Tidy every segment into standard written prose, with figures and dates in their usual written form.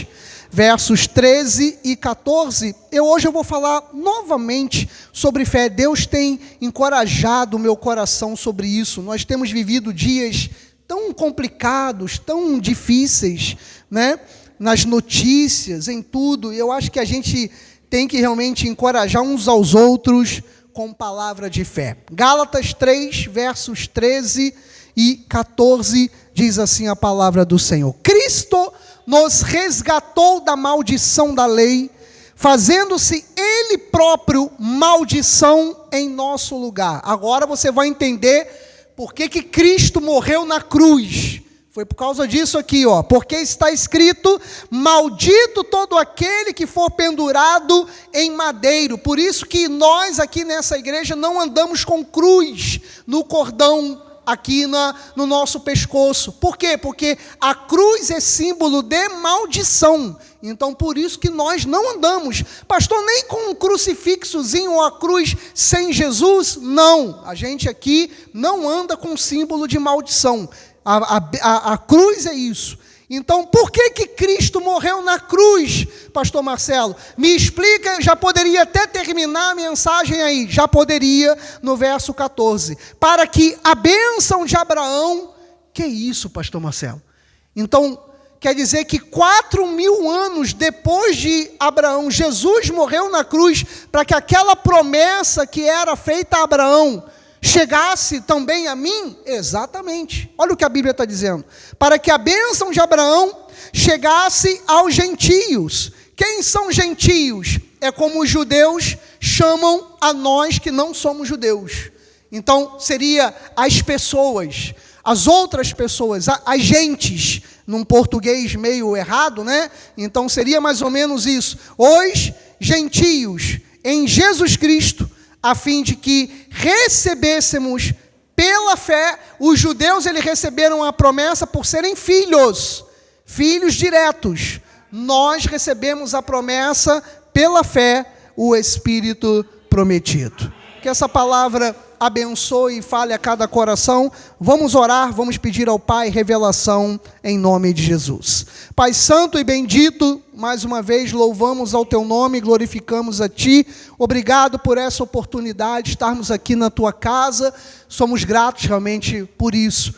2, versos 13 e 14, hoje eu vou falar novamente sobre fé. Deus tem encorajado o meu coração sobre isso. Nós temos vivido dias tão complicados, tão difíceis, né? Nas notícias, em tudo. Eu acho que a gente tem que realmente encorajar uns aos outros com palavra de fé. Gálatas 3, versos 13 e 14, diz assim a palavra do Senhor: Cristo nos resgatou da maldição da lei, fazendo-se Ele próprio maldição em nosso lugar. Agora você vai entender por que Cristo morreu na cruz. Foi por causa disso aqui, ó. Porque está escrito: maldito todo aquele que for pendurado em madeiro. Por isso que nós aqui nessa igreja não andamos com cruz no cordão aqui no nosso pescoço. Por quê? Porque a cruz é símbolo de maldição. Então, por isso que nós não andamos, pastor, nem com um crucifixozinho ou a cruz sem Jesus. Não, a gente aqui não anda com símbolo de maldição. A cruz é isso. Então, por que Cristo morreu na cruz, pastor Marcelo? Me explica, já poderia até terminar a mensagem aí, já poderia, no verso 14. Para que a bênção de Abraão, que isso, pastor Marcelo? Então, quer dizer que 4.000 anos depois de Abraão, Jesus morreu na cruz, para que aquela promessa que era feita a Abraão chegasse também a mim? Exatamente. Olha o que a Bíblia está dizendo. Para que a bênção de Abraão chegasse aos gentios. Quem são gentios? É como os judeus chamam a nós que não somos judeus. Então, seria as pessoas, as outras pessoas, as gentes, num português meio errado, né? Então, seria mais ou menos isso. Os gentios em Jesus Cristo, a fim de que recebêssemos pela fé. Os judeus, eles receberam a promessa por serem filhos diretos. Nós recebemos a promessa pela fé, o Espírito prometido. Que essa palavra abençoe e fale a cada coração. Vamos orar, vamos pedir ao Pai revelação em nome de Jesus. Pai santo e bendito, mais uma vez louvamos ao Teu nome, glorificamos a Ti. Obrigado por essa oportunidade de estarmos aqui na Tua casa. Somos gratos realmente por isso.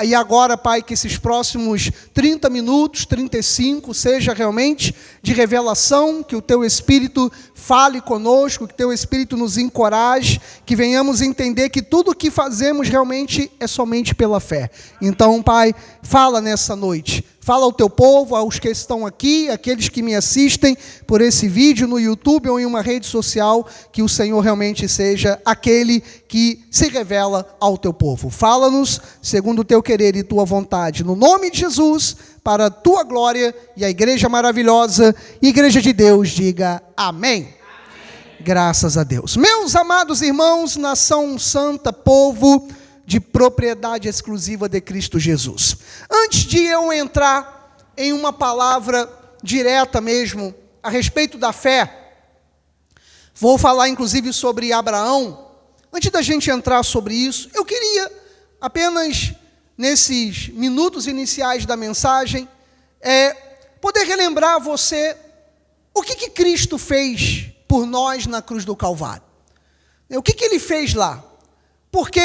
E agora, Pai, que esses próximos 30 minutos, 35, seja realmente de revelação, que o Teu Espírito fale conosco, que o Teu Espírito nos encoraje, que venhamos entender que tudo o que fazemos realmente é somente pela fé. Então, Pai, fala nessa noite. Fala ao Teu povo, aos que estão aqui, aqueles que me assistem por esse vídeo no YouTube ou em uma rede social, que o Senhor realmente seja aquele que se revela ao Teu povo. Fala-nos segundo o Teu querer e Tua vontade. No nome de Jesus, para a Tua glória, e a igreja maravilhosa, igreja de Deus, diga amém. Amém. Graças a Deus. Meus amados irmãos, nação santa, povo de propriedade exclusiva de Cristo Jesus. Antes de eu entrar em uma palavra direta mesmo a respeito da fé, vou falar inclusive sobre Abraão. Antes da gente entrar sobre isso, eu queria apenas, nesses minutos iniciais da mensagem, poder relembrar a você o que Cristo fez por nós na cruz do Calvário. O que Ele fez lá? Porque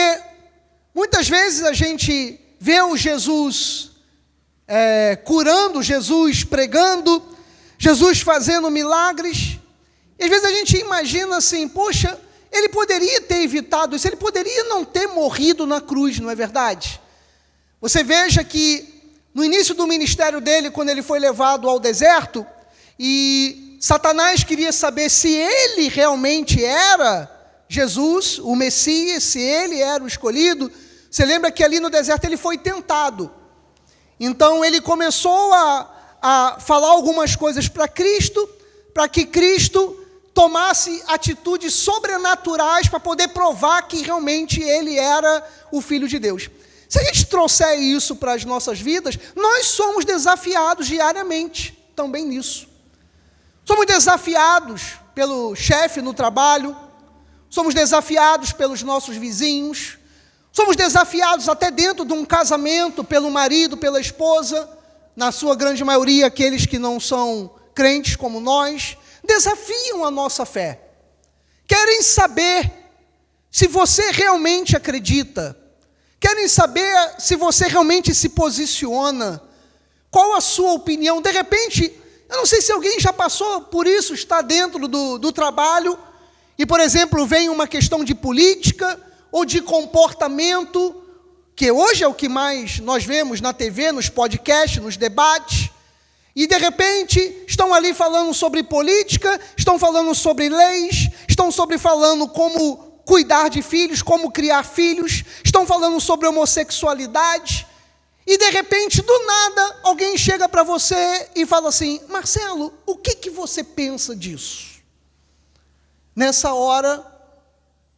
muitas vezes a gente vê o Jesus curando, Jesus pregando, Jesus fazendo milagres, e às vezes a gente imagina assim, poxa, Ele poderia ter evitado isso, Ele poderia não ter morrido na cruz, não é verdade? Você veja que no início do ministério dele, quando ele foi levado ao deserto, e Satanás queria saber se ele realmente era Jesus, o Messias, se ele era o escolhido. Você lembra que ali no deserto ele foi tentado. Então ele começou a falar algumas coisas para Cristo, para que Cristo tomasse atitudes sobrenaturais para poder provar que realmente ele era o Filho de Deus. Se a gente trouxer isso para as nossas vidas, nós somos desafiados diariamente também nisso. Somos desafiados pelo chefe no trabalho, somos desafiados pelos nossos vizinhos, somos desafiados até dentro de um casamento, pelo marido, pela esposa. na sua grande maioria, aqueles que não são crentes como nós, desafiam a nossa fé. Querem saber se você realmente acredita. Querem saber se você realmente se posiciona. Qual a sua opinião? De repente, eu não sei se alguém já passou por isso, está dentro do trabalho, e, por exemplo, vem uma questão de política ou de comportamento, que hoje é o que mais nós vemos na TV, nos podcasts, nos debates, e de repente estão ali falando sobre política, estão falando sobre leis, estão falando como cuidar de filhos, como criar filhos, estão falando sobre homossexualidade, e de repente, do nada, alguém chega para você e fala assim: Marcelo, o que você pensa disso? Nessa hora,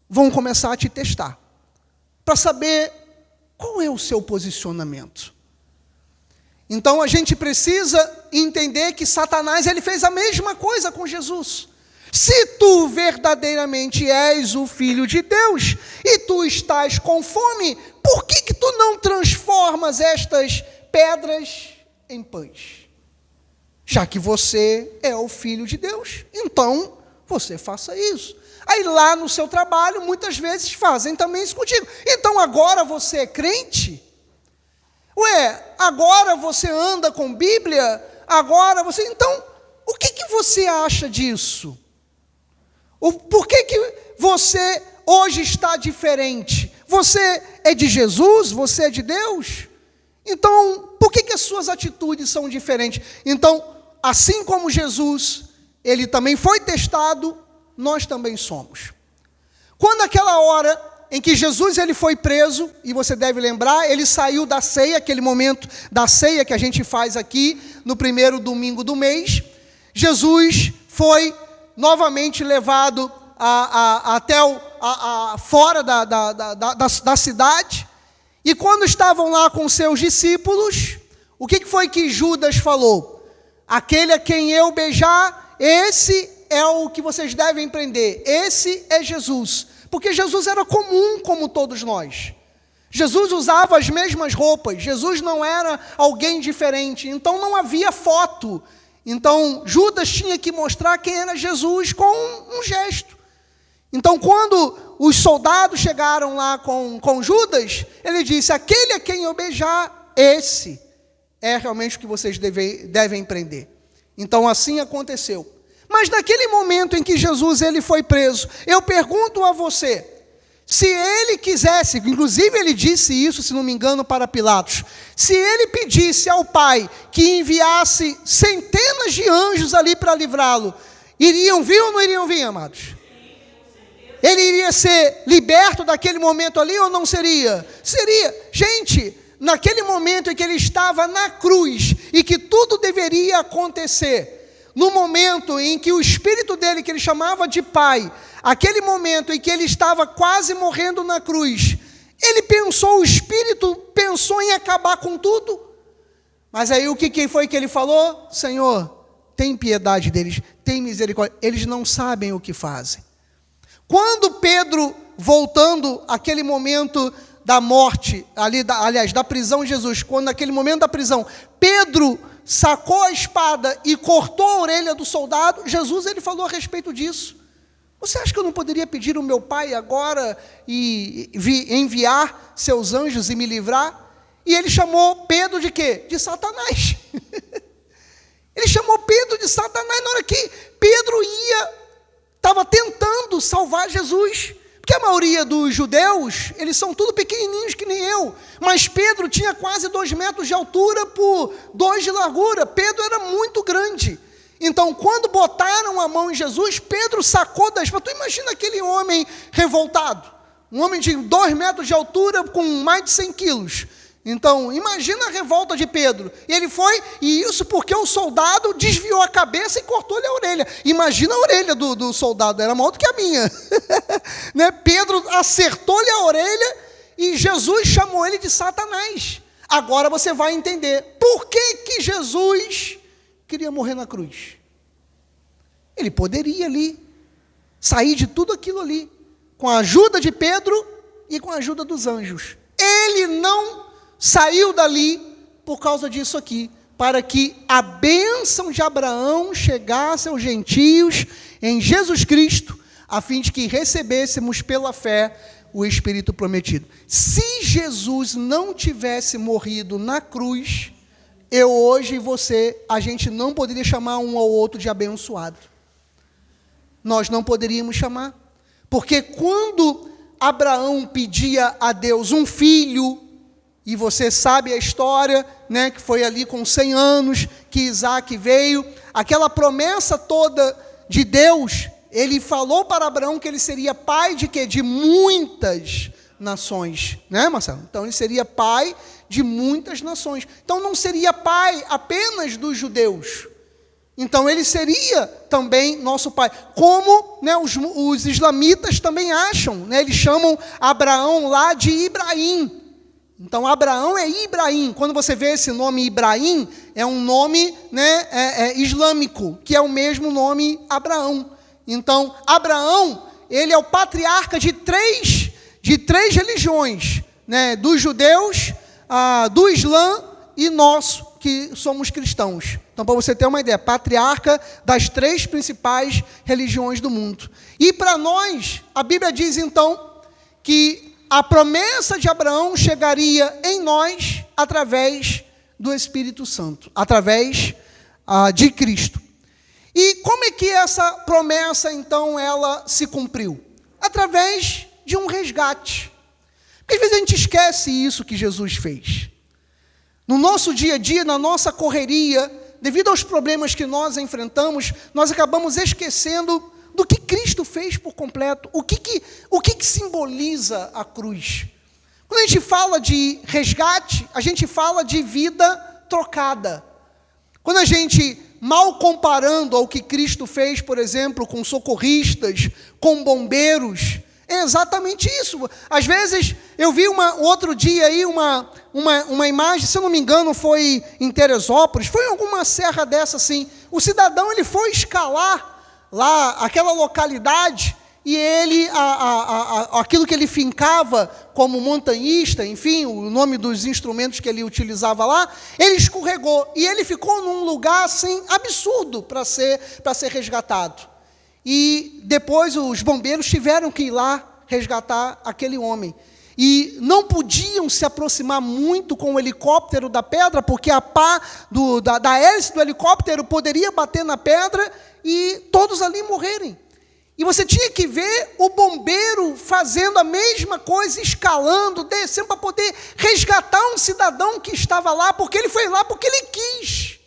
vão começar a te testar, para saber qual é o seu posicionamento. Então, a gente precisa entender que Satanás, ele fez a mesma coisa com Jesus. Se tu verdadeiramente és o Filho de Deus, e tu estás com fome, por que tu não transformas estas pedras em pães? Já que você é o Filho de Deus, então você faça isso. Aí lá no seu trabalho, muitas vezes fazem também isso contigo. Então agora você é crente? Ué, agora você anda com Bíblia? Agora você... Então, o que você acha disso? Por que você hoje está diferente? Você é de Jesus? Você é de Deus? Então, por que as suas atitudes são diferentes? Então, assim como Jesus, ele também foi testado, nós também somos. Quando aquela hora em que Jesus ele foi preso, e você deve lembrar, ele saiu da ceia, aquele momento da ceia que a gente faz aqui, no primeiro domingo do mês, Jesus foi novamente levado até fora da cidade, e quando estavam lá com seus discípulos, o que foi que Judas falou? Aquele a quem eu beijar, esse é o que vocês devem prender, esse é Jesus, porque Jesus era comum como todos nós. Jesus usava as mesmas roupas, Jesus não era alguém diferente, então não havia foto. Então Judas tinha que mostrar quem era Jesus com um gesto. Então quando os soldados chegaram lá com Judas, ele disse: aquele a quem eu beijar, esse é realmente o que vocês devem prender. Então assim aconteceu. Mas naquele momento em que Jesus ele foi preso, eu pergunto a você, se ele quisesse, inclusive ele disse isso, se não me engano, para Pilatos, se ele pedisse ao Pai que enviasse centenas de anjos ali para livrá-lo, iriam vir ou não iriam vir, amados? Ele iria ser liberto daquele momento ali ou não seria? Seria. Gente, naquele momento em que ele estava na cruz e que tudo deveria acontecer, no momento em que o espírito dele, que ele chamava de Pai, aquele momento em que ele estava quase morrendo na cruz, ele pensou, o espírito pensou em acabar com tudo. Mas aí o que foi que ele falou? Senhor, tem piedade deles, tem misericórdia, eles não sabem o que fazem. Quando Pedro, voltando àquele momento da morte, aliás, da prisão de Jesus, quando naquele momento da prisão, Pedro sacou a espada e cortou a orelha do soldado, Jesus ele falou a respeito disso. Você acha que eu não poderia pedir ao meu Pai agora e enviar seus anjos e me livrar? E ele chamou Pedro de quê? De Satanás. Ele chamou Pedro de Satanás na hora que Pedro estava tentando salvar Jesus. Porque a maioria dos judeus, eles são tudo pequenininhos que nem eu. Mas Pedro tinha quase 2 metros de altura por 2 de largura. Pedro era muito grande. Então, quando botaram a mão em Jesus, Pedro sacou da espada. Tu imagina aquele homem revoltado. Um homem de 2 metros de altura com mais de 100 quilos. Então, imagina a revolta de Pedro. E ele foi, e isso porque o soldado desviou a cabeça e cortou-lhe a orelha. Imagina a orelha do soldado, era maior do que a minha. Né? Pedro acertou-lhe a orelha e Jesus chamou ele de Satanás. Agora você vai entender por que Jesus queria morrer na cruz. Ele poderia ali sair de tudo aquilo ali, com a ajuda de Pedro e com a ajuda dos anjos. Ele não saiu dali por causa disso aqui, para que a bênção de Abraão chegasse aos gentios em Jesus Cristo, a fim de que recebêssemos pela fé o Espírito prometido. Se Jesus não tivesse morrido na cruz, eu hoje e você, a gente não poderia chamar um ao outro de abençoado. Nós não poderíamos chamar, porque quando Abraão pedia a Deus um filho, e você sabe a história, né, que foi ali com 100 anos, que Isaac veio, aquela promessa toda de Deus, ele falou para Abraão que ele seria pai de quê? De muitas nações, né, Marcelo? Então ele seria pai de muitas nações. Então não seria pai apenas dos judeus. Então ele seria também nosso pai. Como, né, os islamitas também acham, né, eles chamam Abraão lá de Ibrahim. Então Abraão é Ibrahim. Quando você vê esse nome Ibrahim, é um nome, né, islâmico, que é o mesmo nome Abraão. Então Abraão, ele é o patriarca de três religiões, né, dos judeus, do Islã e nosso, que somos cristãos. Então, para você ter uma ideia, patriarca das 3 principais religiões do mundo. E para nós, a Bíblia diz então que a promessa de Abraão chegaria em nós através do Espírito Santo, através de Cristo. E como é que essa promessa então ela se cumpriu? Através de um resgate. Porque às vezes a gente esquece isso que Jesus fez. No nosso dia a dia, na nossa correria, devido aos problemas que nós enfrentamos, nós acabamos esquecendo do que Cristo fez por completo. O que simboliza a cruz? Quando a gente fala de resgate, a gente fala de vida trocada. Quando a gente, mal comparando ao que Cristo fez, por exemplo, com socorristas, com bombeiros, é exatamente isso. Às vezes, eu vi outro dia aí uma imagem, se eu não me engano, foi em Teresópolis, foi em alguma serra dessa assim. O cidadão ele foi escalar lá aquela localidade e ele, aquilo que ele fincava como montanhista, enfim, o nome dos instrumentos que ele utilizava lá, ele escorregou e ele ficou num lugar assim absurdo para ser resgatado. E depois os bombeiros tiveram que ir lá resgatar aquele homem. E não podiam se aproximar muito com o helicóptero da pedra, porque a pá da hélice do helicóptero poderia bater na pedra e todos ali morrerem. E você tinha que ver o bombeiro fazendo a mesma coisa, escalando, descendo, para poder resgatar um cidadão que estava lá, porque ele foi lá porque ele quis.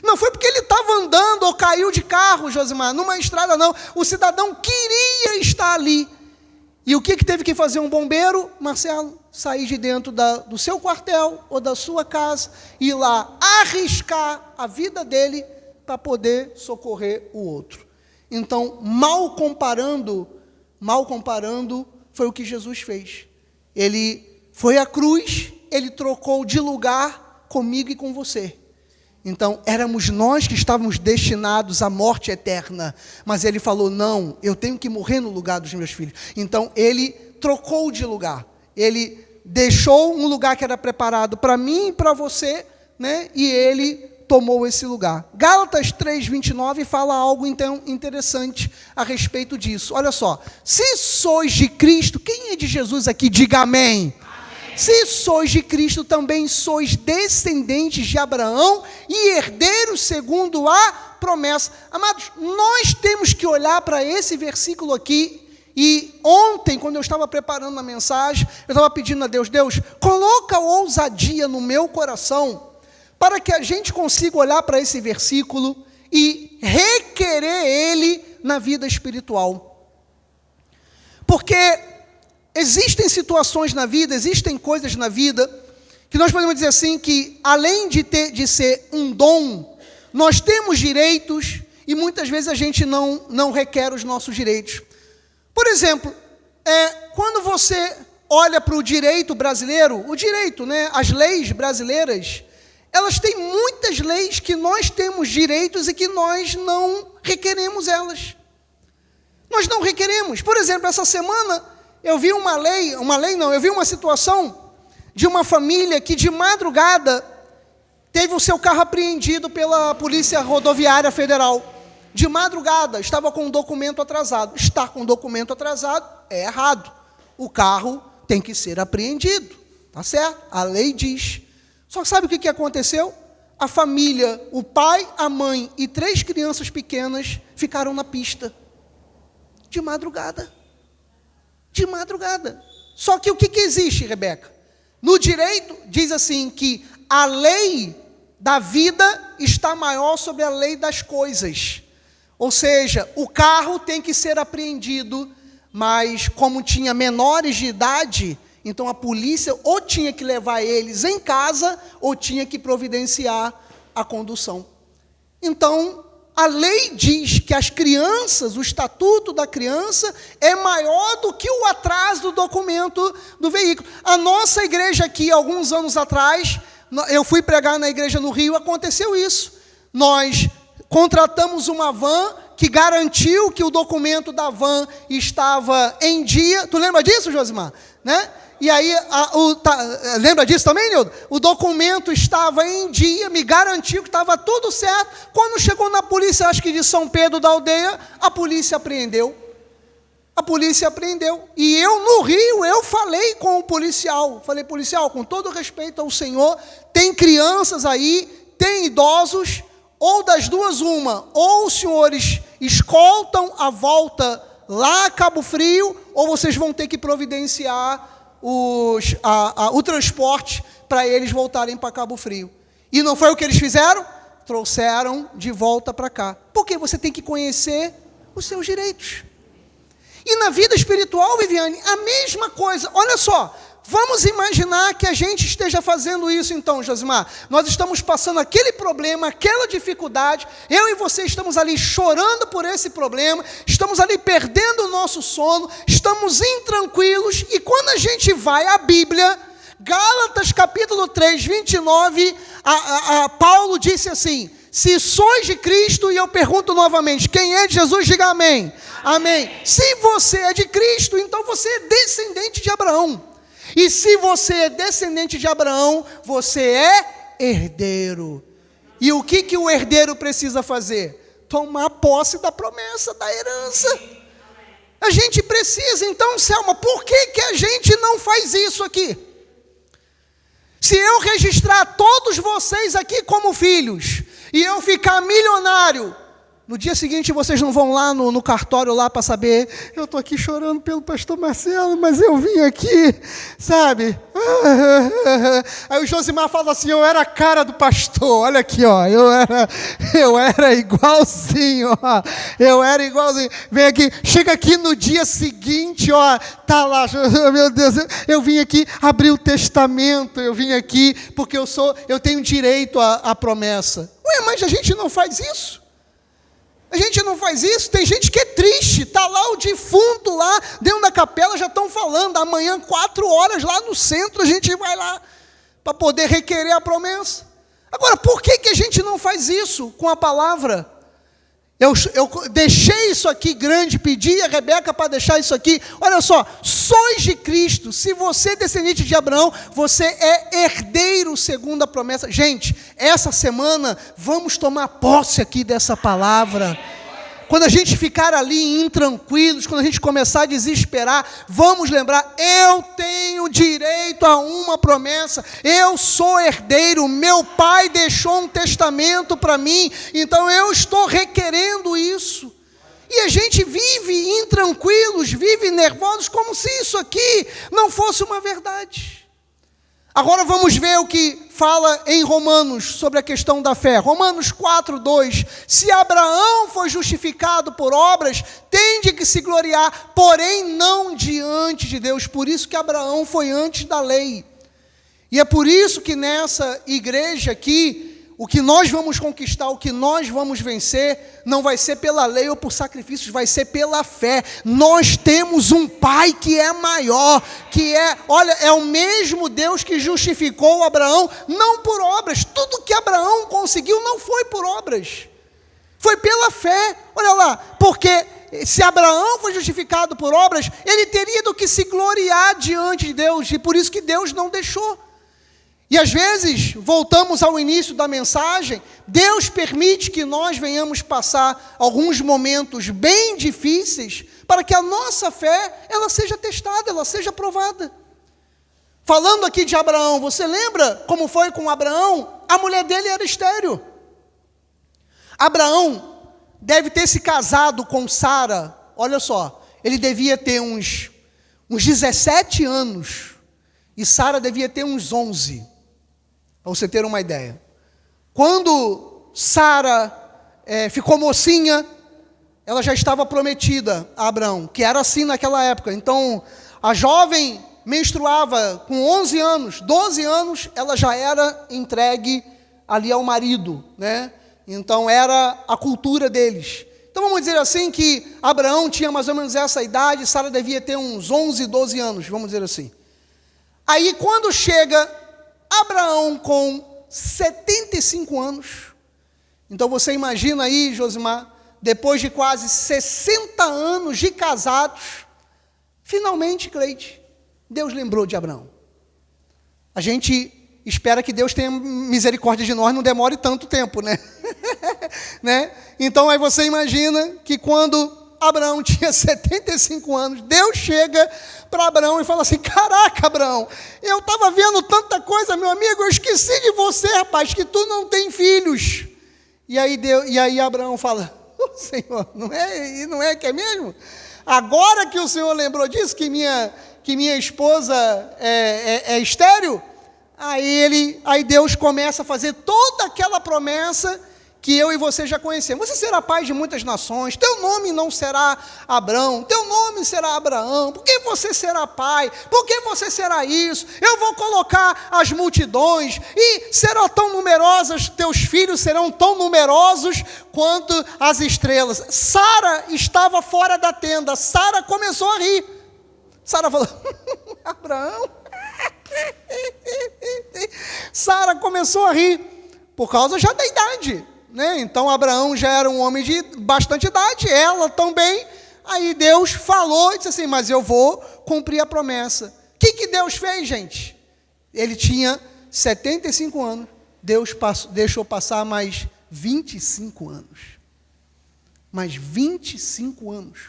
Não foi porque ele estava andando ou caiu de carro, Josimar, numa estrada não. O cidadão queria estar ali. E o que teve que fazer um bombeiro, Marcelo? Sair de dentro do seu quartel ou da sua casa, ir lá arriscar a vida dele para poder socorrer o outro. Então, mal comparando, foi o que Jesus fez. Ele foi à cruz, ele trocou de lugar comigo e com você. Então, éramos nós que estávamos destinados à morte eterna. Mas ele falou, não, eu tenho que morrer no lugar dos meus filhos. Então, ele trocou de lugar. Ele deixou um lugar que era preparado para mim e para você, né? E ele tomou esse lugar. Gálatas 3:29 fala algo então interessante a respeito disso. Olha só, se sois de Cristo, quem é de Jesus aqui? Diga amém. Se sois de Cristo, também sois descendentes de Abraão e herdeiros segundo a promessa. Amados, nós temos que olhar para esse versículo aqui. E ontem, quando eu estava preparando a mensagem, eu estava pedindo a Deus, coloca ousadia no meu coração, para que a gente consiga olhar para esse versículo e requerer ele na vida espiritual. Porque existem situações na vida, existem coisas na vida, que nós podemos dizer assim, que além de ser um dom, nós temos direitos, e muitas vezes a gente não requer os nossos direitos. Por exemplo, quando você olha para o direito brasileiro, as leis brasileiras, elas têm muitas leis que nós temos direitos e que nós não requeremos elas. Nós não requeremos. Por exemplo, essa semana eu vi eu vi uma situação de uma família que de madrugada teve o seu carro apreendido pela Polícia Rodoviária Federal. De madrugada, estava com um documento atrasado. Estar com um documento atrasado é errado. O carro tem que ser apreendido, tá certo? A lei diz. Só sabe o que aconteceu? A família, o pai, a mãe e 3 crianças pequenas ficaram na pista. De madrugada. De madrugada. Só que o que existe, Rebeca? No direito, diz assim que a lei da vida está maior sobre a lei das coisas. Ou seja, o carro tem que ser apreendido, mas como tinha menores de idade, então a polícia ou tinha que levar eles em casa, ou tinha que providenciar a condução. Então, a lei diz que as crianças, o estatuto da criança é maior do que o atraso do documento do veículo. A nossa igreja aqui, alguns anos atrás, eu fui pregar na igreja no Rio, aconteceu isso. Nós contratamos uma van que garantiu que o documento da van estava em dia. Tu lembra disso, Josimar? Né? E aí, lembra disso também, Nildo? O documento estava em dia, me garantiu que estava tudo certo. Quando chegou na polícia, acho que de São Pedro da Aldeia, a polícia apreendeu. A polícia apreendeu. E eu, no Rio, eu falei com o policial. Falei, policial, com todo respeito ao senhor, tem crianças aí, tem idosos, ou das duas uma, ou os senhores escoltam a volta lá a Cabo Frio, ou vocês vão ter que providenciar o transporte para eles voltarem para Cabo Frio. E não foi o que eles fizeram? Trouxeram de volta para cá. Porque você tem que conhecer os seus direitos. E na vida espiritual, Viviane, a mesma coisa. Olha só, vamos imaginar que a gente esteja fazendo isso então, Josimar. Nós estamos passando aquele problema, aquela dificuldade, eu e você estamos ali chorando por esse problema, estamos ali perdendo o nosso sono, estamos intranquilos, e quando a gente vai à Bíblia, Gálatas capítulo 3, 29, Paulo disse assim: se sois de Cristo, e eu pergunto novamente, quem é de Jesus, diga amém. Amém. Se você é de Cristo, então você é descendente de Abraão. E se você é descendente de Abraão, você é herdeiro. E o que o herdeiro precisa fazer? Tomar posse da promessa, da herança. A gente precisa, então, Selma, por que a gente não faz isso aqui? Se eu registrar todos vocês aqui como filhos, e eu ficar milionário, no dia seguinte vocês não vão lá no cartório lá para saber, eu estou aqui chorando pelo pastor Marcelo, mas eu vim aqui, sabe? Aí o Josimar fala assim, eu era a cara do pastor, olha aqui, ó, eu era igualzinho, ó, eu era igualzinho, vem aqui, chega aqui no dia seguinte, ó, tá lá, meu Deus, eu vim aqui abrir o testamento, eu vim aqui porque eu tenho direito à promessa. Ué, mas a gente não faz isso? A gente não faz isso? Tem gente que é triste, está lá o defunto lá, dentro da capela, já estão falando, amanhã 4 horas lá no centro, a gente vai lá, para poder requerer a promessa. Agora, por que a gente não faz isso com a palavra? Eu deixei isso aqui grande, pedi a Rebeca para deixar isso aqui. Olha só, sois de Cristo. Se você é descendente de Abraão, você é herdeiro segundo a promessa. Gente, essa semana vamos tomar posse aqui dessa palavra. Quando a gente ficar ali intranquilos, quando a gente começar a desesperar, vamos lembrar, eu tenho direito a uma promessa, eu sou herdeiro, meu pai deixou um testamento para mim, então eu estou requerendo isso. E a gente vive intranquilos, vive nervosos, como se isso aqui não fosse uma verdade. Agora vamos ver o que fala em Romanos sobre a questão da fé. Romanos 4, 2. Se Abraão foi justificado por obras, tem de que se gloriar, porém não diante de Deus. Por isso que Abraão foi antes da lei. E é por isso que nessa igreja aqui, o que nós vamos conquistar, o que nós vamos vencer, não vai ser pela lei ou por sacrifícios, vai ser pela fé. Nós temos um Pai que é maior, é o mesmo Deus que justificou Abraão, não por obras. Tudo que Abraão conseguiu não foi por obras, foi pela fé. Olha lá, porque se Abraão foi justificado por obras, ele teria do que se gloriar diante de Deus, e por isso que Deus não deixou. E às vezes, voltamos ao início da mensagem, Deus permite que nós venhamos passar alguns momentos bem difíceis para que a nossa fé, ela seja testada, ela seja provada. Falando aqui de Abraão, você lembra como foi com Abraão? A mulher dele era estéril. Abraão deve ter se casado com Sara, olha só, ele devia ter uns 17 anos, e Sara devia ter uns 11, para você ter uma ideia. Quando Sara ficou mocinha, ela já estava prometida a Abraão, que era assim naquela época. Então, a jovem menstruava com 11 anos, 12 anos, ela já era entregue ali ao marido, né? Então, era a cultura deles. Então, vamos dizer assim que Abraão tinha mais ou menos essa idade, Sara devia ter uns 11, 12 anos, vamos dizer assim. Aí, quando chega Abraão com 75 anos, então você imagina aí, Josimar, depois de quase 60 anos de casados, finalmente, Cleide, Deus lembrou de Abraão. A gente espera que Deus tenha misericórdia de nós, não demore tanto tempo, né? Né? Então aí você imagina que quando Abraão tinha 75 anos, Deus chega para Abraão e fala assim: caraca, Abraão, eu estava vendo tanta coisa, meu amigo, eu esqueci de você, rapaz, que tu não tem filhos. E aí Abraão fala: oh, Senhor, não é que é mesmo? Agora que o Senhor lembrou disso, que minha esposa é estéril, aí Deus começa a fazer toda aquela promessa que eu e você já conhecemos. Você será pai de muitas nações, teu nome não será Abrão, teu nome será Abraão, por que você será pai, por que você será isso, eu vou colocar as multidões, e serão tão numerosas, teus filhos serão tão numerosos quanto as estrelas. Sara estava fora da tenda, Sara começou a rir, Sara falou: Abraão, Sara começou a rir, por causa já da idade, né? Então Abraão já era um homem de bastante idade, ela também. Aí Deus falou e disse assim: mas eu vou cumprir a promessa. O que Deus fez, gente? Ele tinha 75 anos, Deus deixou passar mais 25 anos. Mais 25 anos,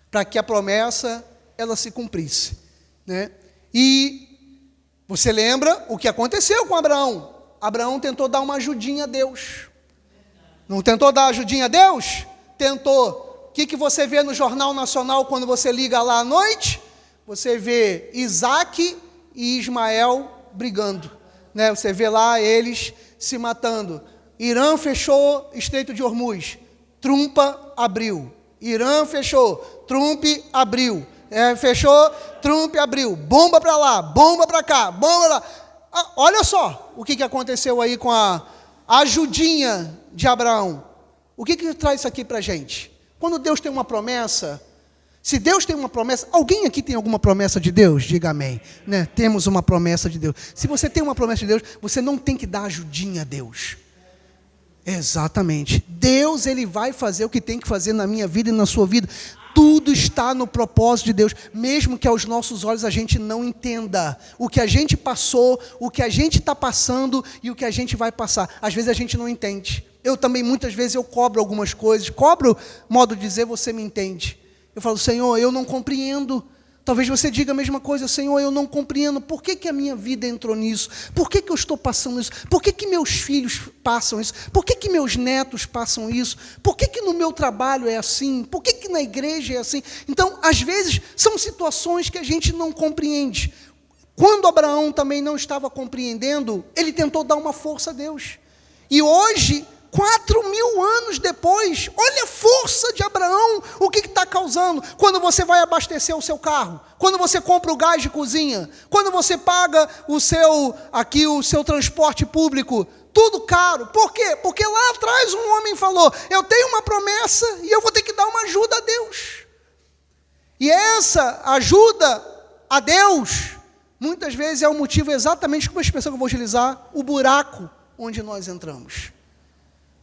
para que a promessa ela se cumprisse, né? E você lembra o que aconteceu com Abraão? Abraão tentou dar uma ajudinha a Deus. Não tentou dar ajudinha a Deus? Tentou. O que você vê no Jornal Nacional quando você liga lá à noite? Você vê Isaac e Ismael brigando, né? Você vê lá eles se matando. Irã fechou Estreito de Hormuz, Trump abriu. Irã fechou, Trump abriu. Fechou, Trump abriu. Bomba para lá, bomba para cá, bomba lá. Olha só o que aconteceu aí com a ajudinha de Abraão. O que traz isso aqui para a gente? Quando Deus tem uma promessa, se Deus tem uma promessa, alguém aqui tem alguma promessa de Deus? Diga amém, né? Temos uma promessa de Deus. Se você tem uma promessa de Deus, você não tem que dar ajudinha a Deus. Exatamente. Deus, Ele vai fazer o que tem que fazer na minha vida e na sua vida. Tudo está no propósito de Deus, mesmo que aos nossos olhos a gente não entenda o que a gente passou, o que a gente está passando e o que a gente vai passar. Às vezes a gente não entende. Eu também, muitas vezes, eu cobro algumas coisas. Cobro, modo de dizer, você me entende. Eu falo: Senhor, eu não compreendo. Talvez você diga a mesma coisa: Senhor, eu não compreendo. Por que a minha vida entrou nisso? Por que eu estou passando isso? Por que meus filhos passam isso? Por que meus netos passam isso? Por que no meu trabalho é assim? Por que na igreja é assim? Então, às vezes, são situações que a gente não compreende. Quando Abraão também não estava compreendendo, ele tentou dar uma força a Deus. E hoje, 4.000 anos depois, olha a força de Abraão, o que está causando. Quando você vai abastecer o seu carro, quando você compra o gás de cozinha, quando você paga o seu transporte público, tudo caro. Por quê? Porque lá atrás um homem falou: eu tenho uma promessa e eu vou ter que dar uma ajuda a Deus. E essa ajuda a Deus, muitas vezes é o motivo exatamente, como a expressão que eu vou utilizar, o buraco onde nós entramos.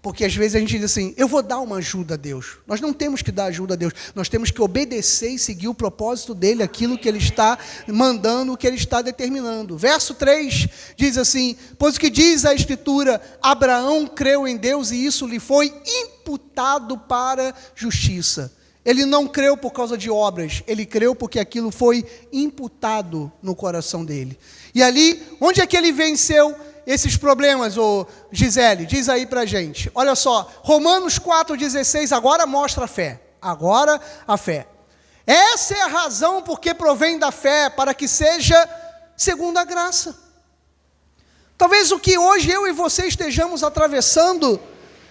Porque às vezes a gente diz assim, eu vou dar uma ajuda a Deus. Nós não temos que dar ajuda a Deus, nós temos que obedecer e seguir o propósito dele, aquilo que ele está mandando, o que ele está determinando. Verso 3 diz assim, pois o que diz a Escritura, Abraão creu em Deus e isso lhe foi imputado para justiça. Ele não creu por causa de obras, ele creu porque aquilo foi imputado no coração dele. E ali, onde é que ele venceu esses problemas, ô Gisele? Diz aí pra gente. Olha só, Romanos 4,16, agora mostra a fé. Agora a fé. Essa é a razão porque provém da fé, para que seja segundo a graça. Talvez o que hoje eu e você estejamos atravessando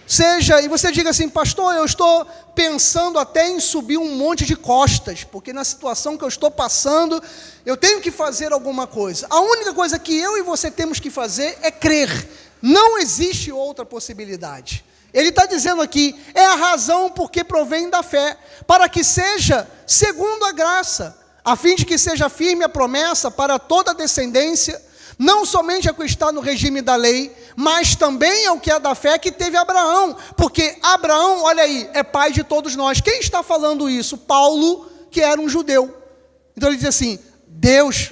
seja, e você diga assim, pastor, eu estou pensando até em subir um monte de costas, porque na situação que eu estou passando, eu tenho que fazer alguma coisa. A única coisa que eu e você temos que fazer é crer. Não existe outra possibilidade. Ele está dizendo aqui, é a razão porque provém da fé, para que seja segundo a graça, a fim de que seja firme a promessa para toda a descendência, não somente a que está no regime da lei, mas também ao que é da fé que teve Abraão, porque Abraão, olha aí, é pai de todos nós. Quem está falando isso? Paulo, que era um judeu. Então ele diz assim, Deus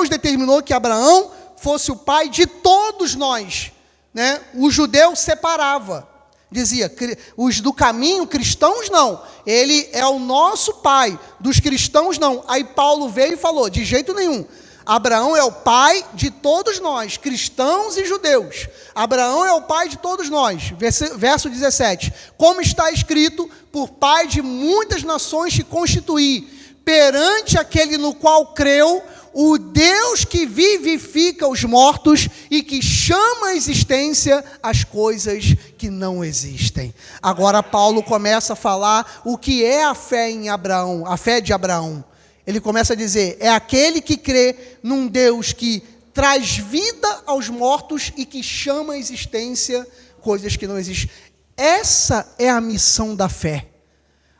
determinou que Abraão fosse o pai de todos nós, né? O judeu separava, dizia, os do caminho, cristãos não, ele é o nosso pai, dos cristãos não. Aí Paulo veio e falou, de jeito nenhum, Abraão é o pai de todos nós, cristãos e judeus. Abraão é o pai de todos nós. Verso 17. Como está escrito, por pai de muitas nações te constituí, perante aquele no qual creu, o Deus que vivifica os mortos e que chama à existência as coisas que não existem. Agora Paulo começa a falar o que é a fé em Abraão, a fé de Abraão. Ele começa a dizer, é aquele que crê num Deus que traz vida aos mortos e que chama à existência coisas que não existem. Essa é a missão da fé.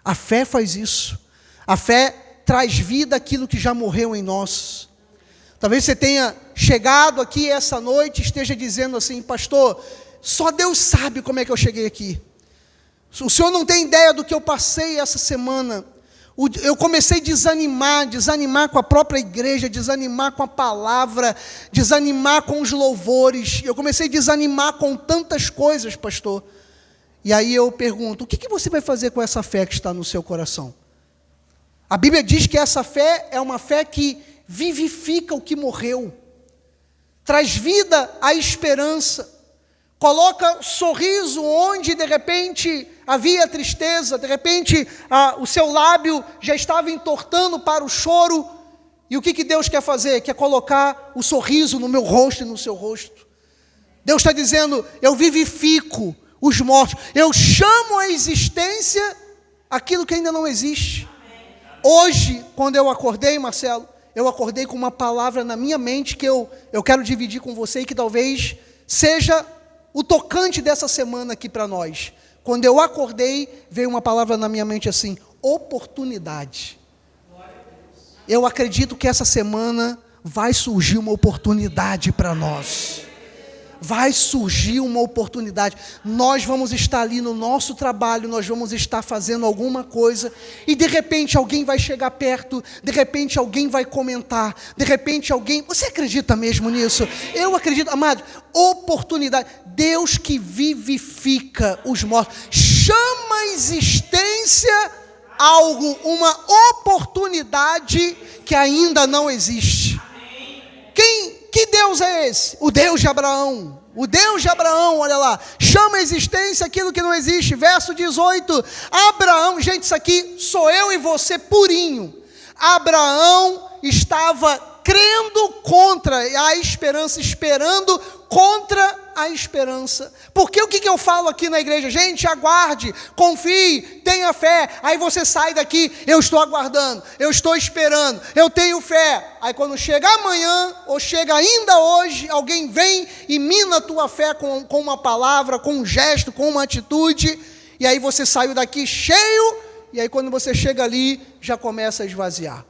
A fé faz isso. A fé traz vida àquilo que já morreu em nós. Talvez você tenha chegado aqui essa noite e esteja dizendo assim, pastor, só Deus sabe como é que eu cheguei aqui. O senhor não tem ideia do que eu passei essa semana. Eu comecei a desanimar com a própria igreja, desanimar com a palavra, desanimar com os louvores. Eu comecei a desanimar com tantas coisas, pastor. E aí eu pergunto, o que você vai fazer com essa fé que está no seu coração? A Bíblia diz que essa fé é uma fé que vivifica o que morreu, traz vida à esperança, coloca sorriso onde de repente havia tristeza, de repente o seu lábio já estava entortando para o choro. E o que Deus quer fazer? Quer colocar o sorriso no meu rosto e no seu rosto. Deus está dizendo, eu vivifico os mortos, eu chamo à existência aquilo que ainda não existe. Hoje, quando eu acordei, Marcelo, eu acordei com uma palavra na minha mente que eu quero dividir com você e que talvez seja o tocante dessa semana aqui para nós. Quando eu acordei, veio uma palavra na minha mente assim, oportunidade. Eu acredito que essa semana vai surgir uma oportunidade para nós. Vai surgir uma oportunidade. Nós vamos estar ali no nosso trabalho, nós vamos estar fazendo alguma coisa, e de repente alguém vai chegar perto, de repente alguém vai comentar, de repente alguém... Você acredita mesmo nisso? Eu acredito, amado, oportunidade. Deus que vivifica os mortos, chama à existência algo, uma oportunidade que ainda não existe. Que Deus é esse? O Deus de Abraão. O Deus de Abraão, olha lá, chama à existência aquilo que não existe. Verso 18, Abraão, gente, isso aqui sou eu e você purinho. Abraão estava crendo contra a esperança, esperando contra a esperança. Porque o que eu falo aqui na igreja? Gente, aguarde, confie, tenha fé. Aí você sai daqui, eu estou aguardando, eu estou esperando, eu tenho fé. Aí quando chega amanhã, ou chega ainda hoje, alguém vem e mina a tua fé com uma palavra, com um gesto, com uma atitude, e aí você saiu daqui cheio, e aí quando você chega ali, já começa a esvaziar.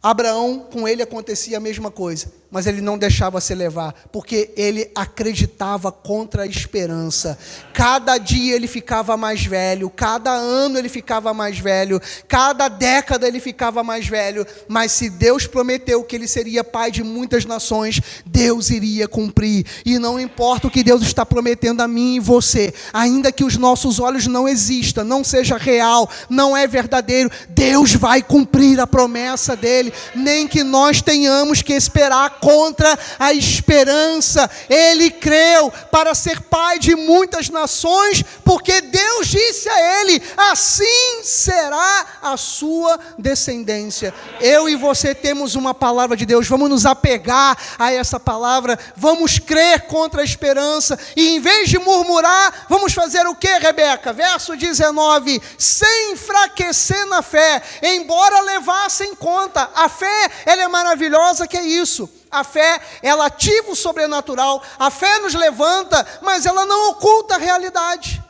Abraão, com ele acontecia a mesma coisa, mas ele não deixava se levar, porque ele acreditava contra a esperança. Cada dia ele ficava mais velho, cada ano ele ficava mais velho, cada década ele ficava mais velho, mas se Deus prometeu que ele seria pai de muitas nações, Deus iria cumprir. E não importa o que Deus está prometendo a mim e você, ainda que os nossos olhos não existam, não seja real, não é verdadeiro, Deus vai cumprir a promessa dele, nem que nós tenhamos que esperar contra a esperança. Ele creu para ser pai de muitas nações, porque Deus disse a ele: assim será a sua descendência. Eu e você temos uma palavra de Deus, vamos nos apegar a essa palavra, vamos crer contra a esperança, e em vez de murmurar, vamos fazer o que, Rebeca? Verso 19: sem enfraquecer na fé, embora levasse em conta. A fé, ela é maravilhosa, que é isso. A fé, ela ativa o sobrenatural, a fé nos levanta, mas ela não oculta a realidade.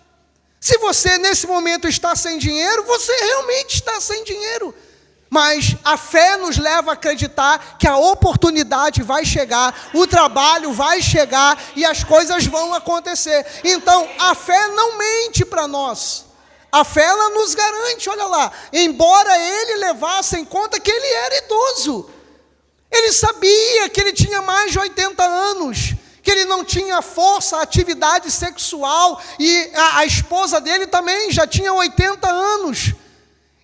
Se você nesse momento está sem dinheiro, você realmente está sem dinheiro. Mas a fé nos leva a acreditar que a oportunidade vai chegar, o trabalho vai chegar e as coisas vão acontecer. Então, a fé não mente para nós. A fé, ela nos garante, olha lá, embora ele levasse em conta que ele era idoso. Ele sabia que ele tinha mais de 80 anos, que ele não tinha força, atividade sexual, e a esposa dele também já tinha 80 anos.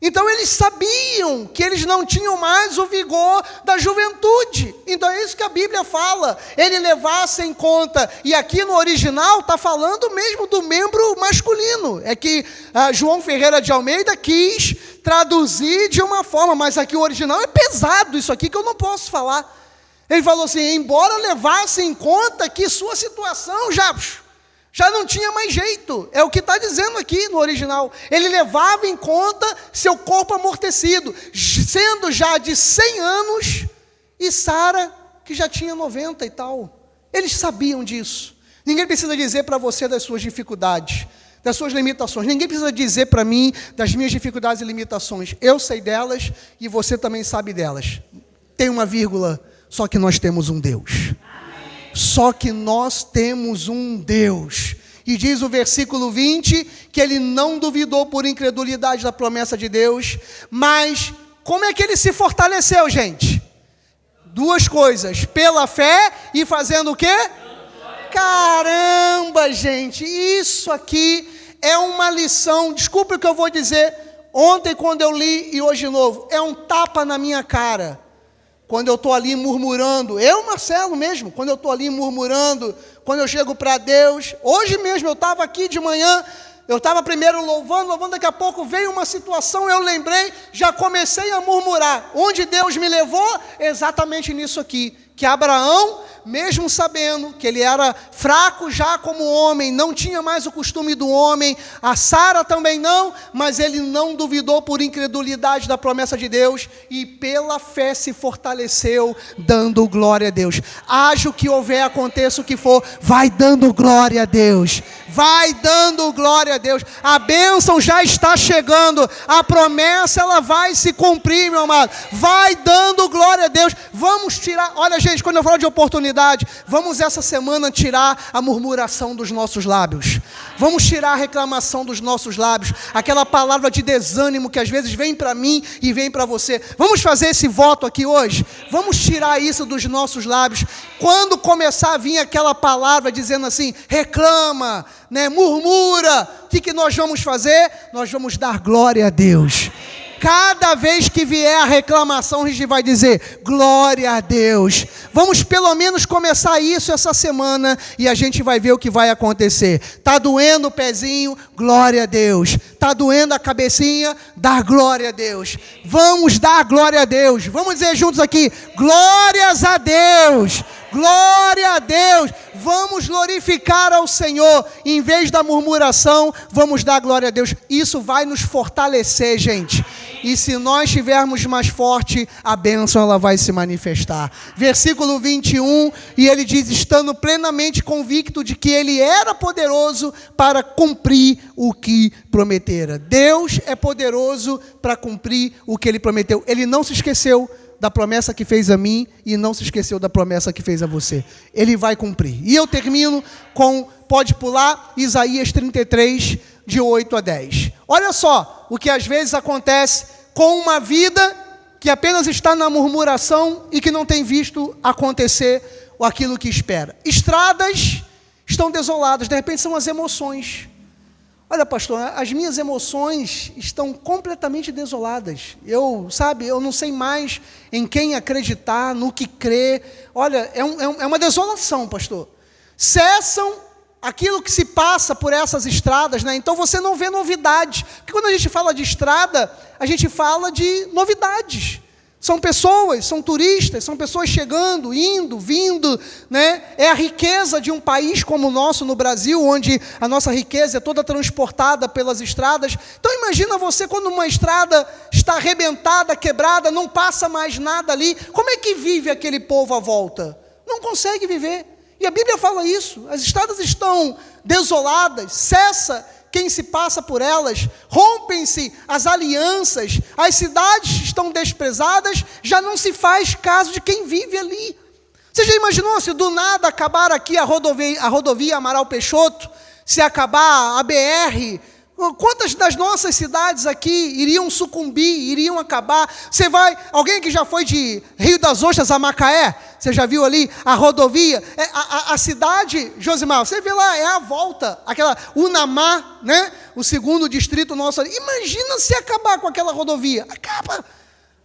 Então eles sabiam que eles não tinham mais o vigor da juventude. Então é isso que a Bíblia fala, ele levasse em conta. E aqui no original está falando mesmo do membro masculino. É que João Ferreira de Almeida quis traduzir de uma forma, mas aqui o original é pesado, isso aqui que eu não posso falar. Ele falou assim: embora levasse em conta que sua situação já não tinha mais jeito, é o que está dizendo aqui no original. Ele levava em conta seu corpo amortecido, sendo já de 100 anos, e Sara, que já tinha 90 e tal. Eles sabiam disso. Ninguém precisa dizer para você das suas dificuldades, das suas limitações. Ninguém precisa dizer para mim das minhas dificuldades e limitações. Eu sei delas e você também sabe delas. Tem uma vírgula, só que nós temos um Deus. Só que nós temos um Deus. E diz o versículo 20, que ele não duvidou por incredulidade da promessa de Deus. Mas como é que ele se fortaleceu, gente? Duas coisas: pela fé e fazendo o quê? Caramba, gente, isso aqui é uma lição. Desculpe o que eu vou dizer. Ontem quando eu li e hoje de novo, é um tapa na minha cara. Quando eu estou ali murmurando, eu, Marcelo mesmo, quando eu estou ali murmurando, quando eu chego para Deus, hoje mesmo eu estava aqui de manhã, eu estava primeiro louvando, daqui a pouco veio uma situação, eu lembrei, já comecei a murmurar. Onde Deus me levou? Exatamente nisso aqui, que Abraão, mesmo sabendo que ele era fraco já como homem, não tinha mais o costume do homem, a Sara também não, mas ele não duvidou por incredulidade da promessa de Deus, e pela fé se fortaleceu, dando glória a Deus. Haja o que houver, aconteça o que for, vai dando glória a Deus, vai dando glória a Deus. A bênção já está chegando, a promessa ela vai se cumprir, meu amado, vai dando glória a Deus. Vamos tirar, olha gente, quando eu falo de oportunidade, vamos essa semana tirar a murmuração dos nossos lábios, vamos tirar a reclamação dos nossos lábios, aquela palavra de desânimo que às vezes vem para mim e vem para você. Vamos fazer esse voto aqui hoje, vamos tirar isso dos nossos lábios. Quando começar a vir aquela palavra dizendo assim, reclama, né, murmura, o que nós vamos fazer? Nós vamos dar glória a Deus. Cada vez que vier a reclamação, a gente vai dizer, glória a Deus. Vamos pelo menos começar isso essa semana, e a gente vai ver o que vai acontecer. Está doendo o pezinho? Glória a Deus. Está doendo a cabecinha? Dá glória a Deus. Vamos dar glória a Deus. Vamos dizer juntos aqui, glórias a Deus. Glória a Deus. Vamos glorificar ao Senhor. Em vez da murmuração, vamos dar glória a Deus. Isso vai nos fortalecer, gente. E se nós estivermos mais forte, a bênção ela vai se manifestar. Versículo 21, e ele diz, estando plenamente convicto de que ele era poderoso para cumprir o que prometera. Deus é poderoso para cumprir o que ele prometeu. Ele não se esqueceu da promessa que fez a mim e não se esqueceu da promessa que fez a você. Ele vai cumprir. E eu termino com, pode pular, Isaías 33, de 8 a 10. Olha só o que às vezes acontece com uma vida que apenas está na murmuração e que não tem visto acontecer aquilo que espera. Estradas estão desoladas, de repente são as emoções. Olha, pastor, as minhas emoções estão completamente desoladas. Eu não sei mais em quem acreditar, no que crer. Olha, é uma desolação, pastor. Cessam aquilo que se passa por essas estradas, né? Então você não vê novidades. Porque quando a gente fala de estrada, a gente fala de novidades. São pessoas, são turistas, são pessoas chegando, indo, vindo, né? É a riqueza de um país como o nosso no Brasil, onde a nossa riqueza é toda transportada pelas estradas. Então imagina você quando uma estrada está arrebentada, quebrada, não passa mais nada ali. Como é que vive aquele povo à volta? Não consegue viver. E a Bíblia fala isso. As estradas estão desoladas, cessa quem se passa por elas, rompem-se as alianças, as cidades estão desprezadas, já não se faz caso de quem vive ali. Você já imaginou se do nada acabar aqui a rodovia Amaral Peixoto, se acabar a BR, quantas das nossas cidades aqui iriam sucumbir, iriam acabar? Alguém que já foi de Rio das Ostras a Macaé, você já viu ali a rodovia? A cidade, Josimar, você vê lá, é a volta, aquela Unamá, né? O segundo distrito nosso ali. Imagina se acabar com aquela rodovia.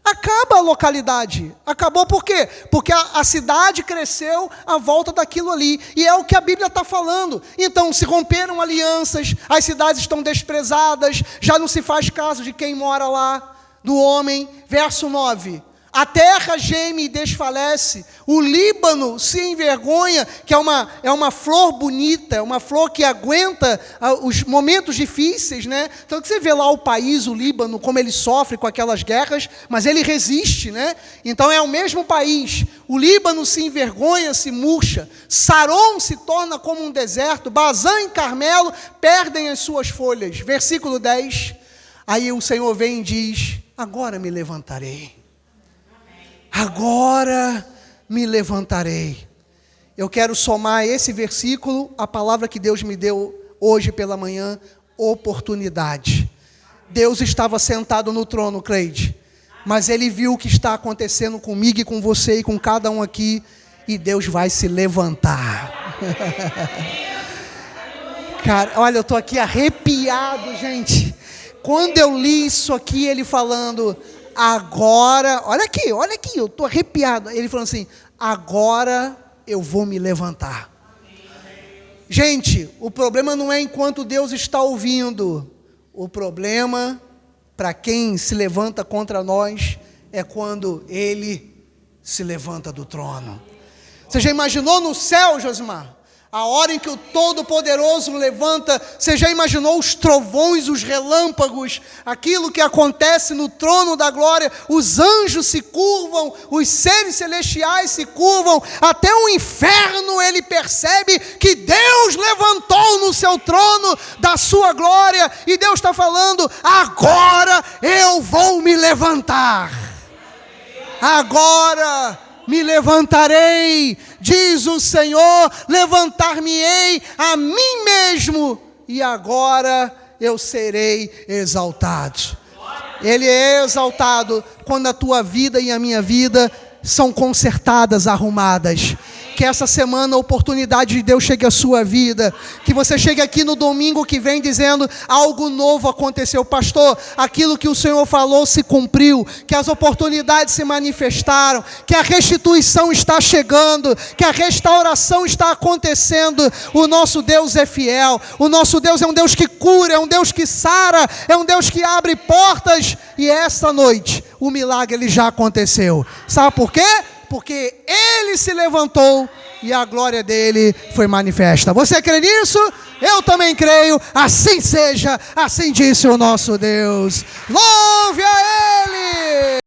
Acaba a localidade. Acabou por quê? Porque a cidade cresceu à volta daquilo ali. E é o que a Bíblia está falando. Então, se romperam alianças, as cidades estão desprezadas, já não se faz caso de quem mora lá, do homem. Verso 9. A terra geme e desfalece, o Líbano se envergonha, que é uma flor bonita, é uma flor que aguenta os momentos difíceis, né? Então você vê lá o país, o Líbano, como ele sofre com aquelas guerras, mas ele resiste, né? Então é o mesmo país. O Líbano se envergonha, se murcha, Saron se torna como um deserto, Bazã e Carmelo perdem as suas folhas. Versículo 10, aí o Senhor vem e diz, agora me levantarei. Agora me levantarei. Eu quero somar esse versículo, a palavra que Deus me deu hoje pela manhã, oportunidade. Deus estava sentado no trono, Cleide, mas Ele viu o que está acontecendo comigo e com você e com cada um aqui, e Deus vai se levantar. Cara, olha, eu estou aqui arrepiado, gente. Quando eu li isso aqui, Ele falando... Agora, olha aqui, eu estou arrepiado. Ele falou assim, agora eu vou me levantar. Gente, o problema não é enquanto Deus está ouvindo. O problema, para quem se levanta contra nós, é quando Ele se levanta do trono. Você já imaginou no céu, Josimar? A hora em que o Todo-Poderoso levanta, você já imaginou os trovões, os relâmpagos, aquilo que acontece no trono da glória, os anjos se curvam, os seres celestiais se curvam, até o inferno ele percebe que Deus levantou no seu trono da sua glória, e Deus está falando, agora eu vou me levantar, agora me levantarei, diz o Senhor, levantar-me-ei a mim mesmo, e agora eu serei exaltado. Ele é exaltado quando a tua vida e a minha vida são consertadas, arrumadas. Que essa semana a oportunidade de Deus chegue à sua vida, que você chegue aqui no domingo que vem dizendo, algo novo aconteceu, pastor, aquilo que o Senhor falou se cumpriu, que as oportunidades se manifestaram, que a restituição está chegando, que a restauração está acontecendo. O nosso Deus é fiel, o nosso Deus é um Deus que cura, é um Deus que sara, é um Deus que abre portas, e esta noite o milagre ele já aconteceu. Sabe por quê? Porque Ele se levantou e a glória dEle foi manifesta. Você crê nisso? Eu também creio. Assim seja, assim disse o nosso Deus. Louve a Ele!